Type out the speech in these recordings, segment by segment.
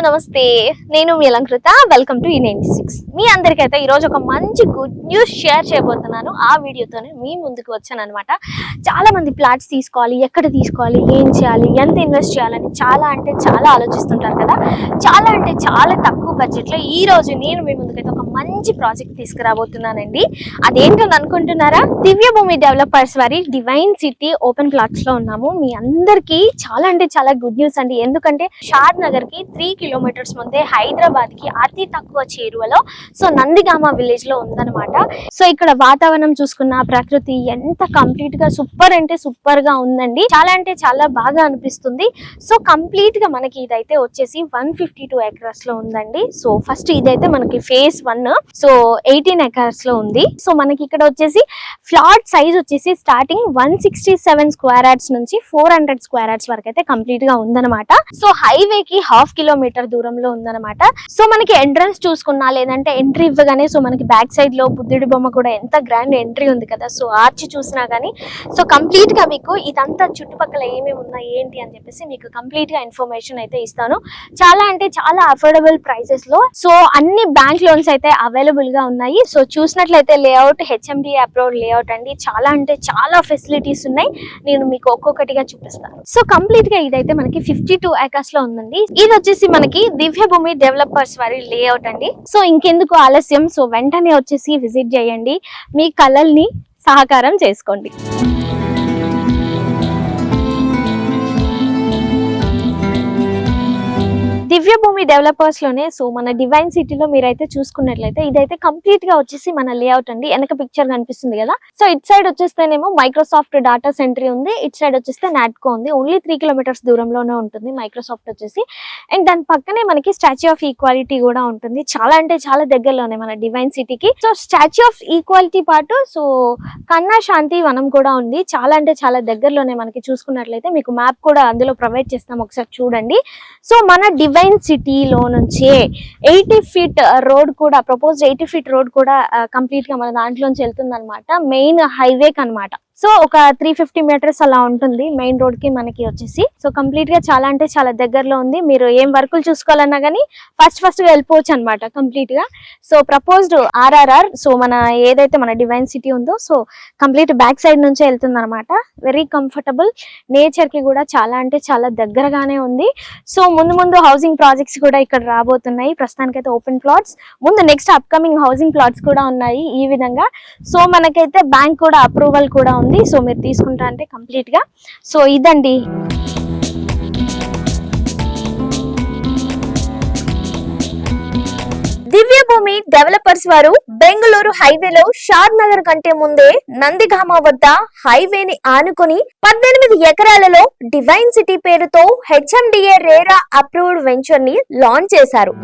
Hello నమస్తే, నేను మీ Alankrita. Welcome to E96. మీ అందరికైతే ఈరోజు ఒక మంచి గుడ్ న్యూస్ షేర్ చేయబోతున్నాను. ఆ వీడియోతోనే మీ ముందుకు వచ్చాను అనమాట. చాలా మంది ప్లాట్స్ తీసుకోవాలి, ఎక్కడ తీసుకోవాలి, ఏం చేయాలి, ఎంత ఇన్వెస్ట్ చేయాలని చాలా ఆలోచిస్తుంటారు కదా. చాలా తక్కువ బడ్జెట్లో ఈ రోజు నేను మీ ముందుకైతే ఒక మంచి ప్రాజెక్ట్ తీసుకురాబోతున్నానండి. అదేంటని అనుకుంటున్నారా? దివ్య భూమి డెవలపర్స్ వారి డివైన్ సిటీ ఓపెన్ ప్లాట్స్ లో ఉన్నాము. మీ అందరికీ చాలా గుడ్ న్యూస్ అండి. ఎందుకంటే షాద్ నగర్ కి 3 కిలోమీటర్స్ ముందే హైదరాబాద్ కి అతి తక్కువ చేరువలో నందిగామ విలేజ్ లో ఉందన్నమాట. సో ఇక్కడ వాతావరణం చూసుకున్న ప్రకృతి ఎంత కంప్లీట్ గా సూపర్ అంటే సూపర్ గా ఉందండి. చాలా బాగా అనిపిస్తుంది. సో కంప్లీట్ గా మనకి ఇదైతే వచ్చేసి 152 ఎకర్స్ లో ఉందండి. సో ఫస్ట్ ఇదైతే మనకి ఫేజ్ 1. సో 18 ఎకర్స్ లో ఉంది. సో మనకి ఇక్కడ వచ్చేసి ఫ్లాట్ సైజ్ వచ్చేసి స్టార్టింగ్ 167 స్క్వేర్ యార్డ్స్ నుంచి 400 స్క్వేర్ యార్డ్స్ వరకు అయితే కంప్లీట్ గా ఉందన్నమాట. సో హైవే కి 1/2 కిలోమీటర్ దూరంలో ఉందన్నమాట. సో మనకి ఎంట్రన్స్ చూసుకున్నా లేదంటే ఎంట్రీ ఇవ్వగానే సో మనకి బ్యాక్ సైడ్ లో బుద్ధుడి బొమ్మ కూడా ఎంత గ్రాండ్ ఎంట్రీ ఉంది కదా. సో ఆర్చ్ చూసినా గానీ సో కంప్లీట్ గా మీకు ఇదంతా చుట్టుపక్కల ఏమేమి ఉన్నాయి ఏంటి అని చెప్పేసి మీకు కంప్లీట్ గా ఇన్ఫర్మేషన్ అయితే ఇస్తాను. చాలా అఫోర్డబుల్ ప్రైసెస్ లో సో అన్ని బ్యాంక్ లోన్స్ అయితే అవైలబుల్ గా ఉన్నాయి. సో చూసినట్లయితే లేఅవుట్ HMDA అప్రూవ్డ్ లేఅవుట్ అండి. చాలా ఫెసిలిటీస్ ఉన్నాయి. నేను మీకు ఒక్కొక్కటిగా చూపిస్తాను. సో కంప్లీట్ గా ఇదైతే మనకి 52 ఎకర్స్ లో ఉందండి. ఇది వచ్చేసి మనకి దివ్య భూమి డెవలపర్స్ వారి లేఅవుట్ అండి. సో ఇంకెందుకు ఆలస్యం, సో వెంటనే వచ్చేసి విజిట్ చేయండి, మీ కలల్ని సహకారం చేసుకోండి. దివ్య భూమి డెవలపర్స్ లోనే సో మన డివైన్ సిటీలో మీరైతే చూసుకున్నట్లయితే ఇదైతే కంప్లీట్ గా వచ్చేసి మన లేఅవుట్ అండి. వెనక పిక్చర్ కనిపిస్తుంది కదా. సో ఇట్ సైడ్ వచ్చేస్తేనేమో మైక్రోసాఫ్ట్ డాటా సెంటర్ ఉంది, ఇట్ సైడ్ వచ్చేస్తే నాట్కో ఉంది. ఓన్లీ 3 కిలోమీటర్స్ దూరంలోనే ఉంటుంది మైక్రోసాఫ్ట్ వచ్చేసి. అండ్ దాని పక్కనే మనకి స్టాచ్యూ ఆఫ్ ఈక్వాలిటీ కూడా ఉంటుంది. చాలా దగ్గరలోనే మన డివైన్ సిటీకి. సో స్టాచ్యూ ఆఫ్ ఈక్వాలిటీ పాటు సో కన్నా శాంతి వనం కూడా ఉంది. చాలా దగ్గరలోనే మనకి. చూసుకున్నట్లయితే మీకు మ్యాప్ కూడా అందులో ప్రొవైడ్ చేస్తాం, ఒకసారి చూడండి. సో మన డివైన్ సిటీలో నుంచే 80 ఫీట్ రోడ్ కూడా ప్రపోజ్డ్ 80 ఫీట్ రోడ్ కూడా కంప్లీట్ గా మన దాంట్లోంచి వెళ్తుంది అనమాట, మెయిన్ హైవేకి అనమాట. సో ఒక 350 మీటర్స్ అలా ఉంటుంది మెయిన్ రోడ్ కి మనకి వచ్చేసి. సో కంప్లీట్ గా చాలా దగ్గరలో ఉంది. మీరు ఏం వర్కులు చూసుకోవాలన్నా గానీ ఫస్ట్ గా వెళ్ళిపోవచ్చు అనమాట కంప్లీట్ గా. సో ప్రపోజ్డ్ RRR సో మన ఏదైతే మన డివైన్ సిటీ ఉందో సో కంప్లీట్ బ్యాక్ సైడ్ నుంచే వెళ్తుంది అనమాట. వెరీ కంఫర్టబుల్, నేచర్ కి కూడా చాలా దగ్గరగానే ఉంది. సో ముందు హౌసింగ్ ప్రాజెక్ట్స్ కూడా ఇక్కడ రాబోతున్నాయి. ప్రస్తుతానికైతే ఓపెన్ ప్లాట్స్, ముందు నెక్స్ట్ అప్కమింగ్ హౌసింగ్ ప్లాట్స్ కూడా ఉన్నాయి ఈ విధంగా. సో మనకైతే బ్యాంక్ కూడా అప్రూవల్ కూడా ఉంది. సో మీరు తీసుకుంటా అంటే కంప్లీట్ గా సో ఇదండి. దివ్య భూమి డెవలపర్స్ వారు బెంగళూరు హైవేలో షాద్ నగర్ కంటే ముందే నందిగామ వద్ద హైవేని ఆనుకుని 18 ఎకరాలలో డివైన్ సిటీ పేరుతో HMDA రేరా అప్రూవ్డ్ వెంచర్ ని లాంచ్ చేశారు.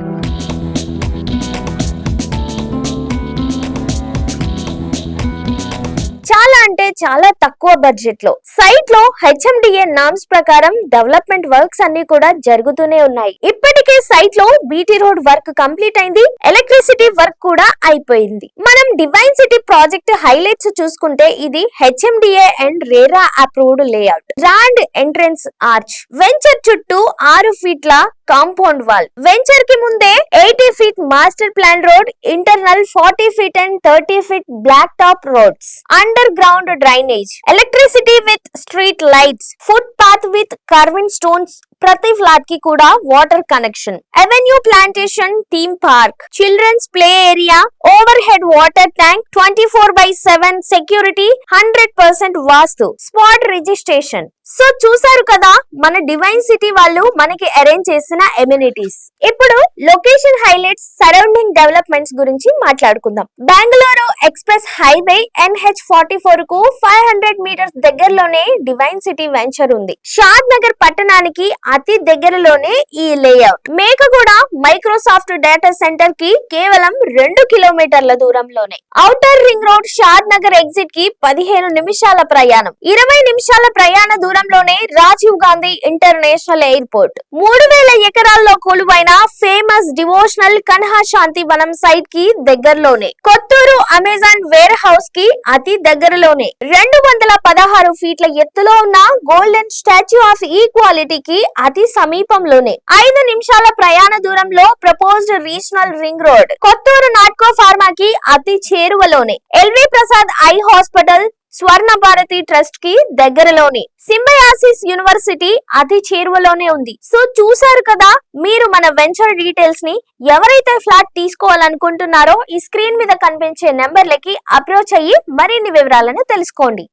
చాలా తక్కువ బడ్జెట్ లో సైట్ లో HMDA నామ్స్ ప్రకారం డెవలప్మెంట్ వర్క్స్ అన్ని కూడా జరుగుతూనే ఉన్నాయి. ఇప్పటికే సైట్ లో BT రోడ్ వర్క్ కంప్లీట్ అయింది, ఎలక్ట్రిసిటీ వర్క్ కూడా అయిపోయింది. మనం డివైన్ సిటీ ప్రాజెక్ట్ హైలైట్స్ చూసుకుంటే ఇది HMDA and RERA approved layout, grand entrance arch, venture చుట్టూ 6 ఫీట్ల కాంపౌండ్ వాల్, వెంచర్ కి ముందే 80 feet master plan road, internal 40 feet and 30 feet black top roads, underground drainage, electricity with street lights, footpath with carving stones, ప్రతి flat కి కూడా water connection, avenue plantation, theme park, children's play area, overhead water tank, 24/7 security, 100% vastu, spot registration. So చూసారు కదా మన divine city వాళ్ళు మనకి arrange చేసిన amenities. ఇప్పుడు లొకేషన్ హైలైట్స్, సరౌండింగ్ డెవలప్మెంట్స్ గురించి మాట్లాడుకుందాం. బెంగళూరు ఎక్స్ప్రెస్ హైవే NH44 కు 500 మీటర్స్ దగ్గరలోనే డివైన్ సిటీ వెంచర్ ఉంది. షాద్ నగర్ పట్టణానికి అతి దగ్గరలోనే ఈ layout. Mekaguda Microsoft data centre కి కేవలం 2 కిలోమీటర్ల దూరంలోనే. ఔటర్ రింగ్ రోడ్ షాద్ నగర్ ఎగ్జిట్ కి 15 నిమిషాల ప్రయాణం, 20 నిమిషాల ప్రయాణ దూరం దూరంలోనే రాజీవ్ గాంధీ ఇంటర్నేషనల్ ఎయిర్పోర్ట్. 3000 ఎకరాల్లో కొలువైన ఫేమస్ డివోషనల్ కన్హా శాంతి వనం సైట్ కి దగ్గరలోనే, కొత్తూరు అమెజాన్ వేర్ హౌస్ కి అతి దగ్గరలోనే, 216 ఫీట్ల ఎత్తులో ఉన్న గోల్డెన్ స్టాచ్యూ ఆఫ్ ఈక్వాలిటీకి అతి సమీపంలోనే, 5 నిమిషాల ప్రయాణ దూరంలో proposed regional ring road, Kothur Natco ఫార్మాకి అతి చేరువలోనే, L V Prasad eye hospital, Swarna Bharathi trust కి దగ్గరలోని, సింబయాసిస్ యూనివర్సిటీ అతి చేరువలోనే ఉంది. సో చూసారు కదా, మీరు మన వెంచర్ డీటెయిల్స్ ని ఎవరైతే ఫ్లాట్ తీసుకోవాలనుకుంటున్నారో ఈ స్క్రీన్ మీద కనిపించే నెంబర్లకి అప్రోచ్ అయ్యి మరిన్ని వివరాలను తెలుసుకోండి.